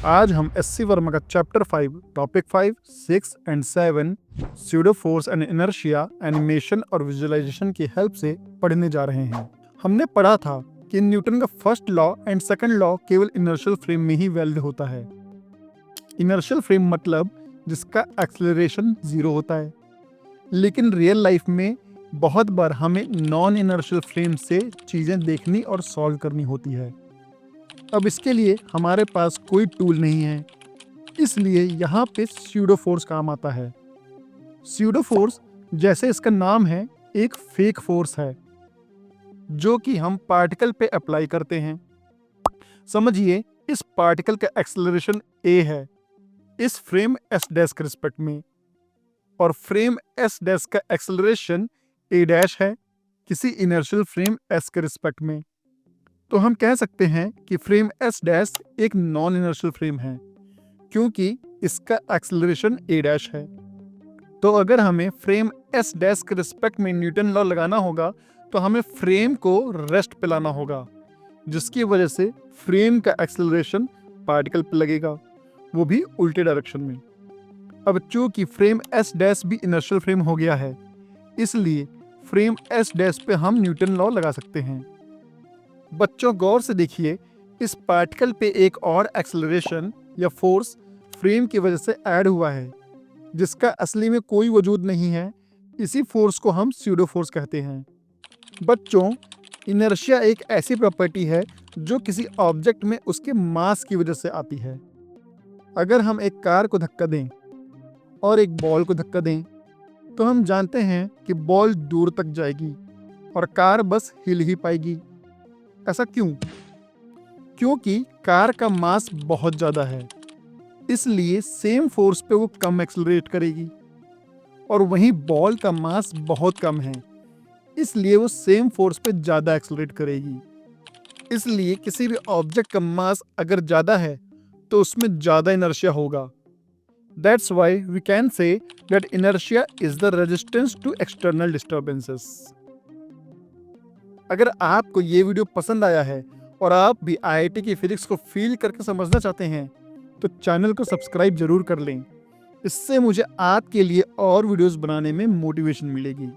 आज हम एससी वर्मा का chapter 5 topic 5, 6 and 7 pseudo force and inertia animation और विजुअलाइजेशन की हेल्प से पढ़ने जा रहे हैं। हमने पढ़ा था कि न्यूटन का first law and second law केवल इनर्शियल फ्रेम में ही वैलिड होता है। इनर्शियल फ्रेम मतलब जिसका एक्सेलरेशन 0 होता है, लेकिन रियल लाइफ में बहुत बार हमें नॉन इनर्शियल फ्रेम से चीज़ें देखनी और सॉल्व करनी होती है। अब इसके लिए हमारे पास कोई टूल नहीं है, इसलिए यहाँ पे स्यूडो फोर्स काम आता है। स्यूडो फोर्स, जैसे इसका नाम है, एक फेक फोर्स है जो कि हम पार्टिकल पे अप्लाई करते हैं। समझिए, इस पार्टिकल का एक्सेलरेशन a है इस फ्रेम s डैश के रिस्पेक्ट में, और फ्रेम s डैश का एक्सेलरेशन a डैश है किसी इनर्शियल फ्रेम s के रिस्पेक्ट में। तो हम कह सकते हैं कि फ्रेम s डैश एक नॉन इनर्शियल फ्रेम है क्योंकि इसका एक्सेलरेशन a डैश है। तो अगर हमें फ्रेम s डैश के रिस्पेक्ट में न्यूटन लॉ लगाना होगा तो हमें फ्रेम को रेस्ट पे लाना होगा, जिसकी वजह से फ्रेम का एक्सेलरेशन पार्टिकल पे लगेगा, वो भी उल्टे डायरेक्शन में। अब चूंकि फ्रेम s डैश भी इनर्शियल फ्रेम हो गया है, इसलिए फ्रेम s डैश पे हम न्यूटन लॉ लगा सकते हैं। बच्चों, गौर से देखिए, इस पार्टिकल पे एक और एक्सेलरेशन या फोर्स फ्रेम की वजह से ऐड हुआ है, जिसका असली में कोई वजूद नहीं है। इसी फोर्स को हम स्यूडो फोर्स कहते हैं। बच्चों, इनर्शिया एक ऐसी प्रॉपर्टी है जो किसी ऑब्जेक्ट में उसके मास की वजह से आती है। अगर हम एक कार को धक्का दें और एक बॉल को धक्का दें तो हम जानते हैं कि बॉल दूर तक जाएगी और कार बस हिल ही पाएगी। ऐसा क्यों? क्योंकि कार का मास बहुत ज़्यादा है, इसलिए सेम फोर्स पे वो कम एक्सेलरेट करेगी, और वहीं बॉल का मास बहुत कम है, इसलिए वो सेम फोर्स पे ज़्यादा एक्सेलरेट करेगी। इसलिए किसी भी ऑब्जेक्ट का मास अगर ज़्यादा है तो उसमें ज़्यादा इनर्शिया होगा। That's why we can say that inertia is the resistance to external disturbances. अगर आपको ये वीडियो पसंद आया है और आप भी IIT की फिजिक्स को फील करके समझना चाहते हैं तो चैनल को सब्सक्राइब जरूर कर लें। इससे मुझे आपके लिए और वीडियोस बनाने में मोटिवेशन मिलेगी।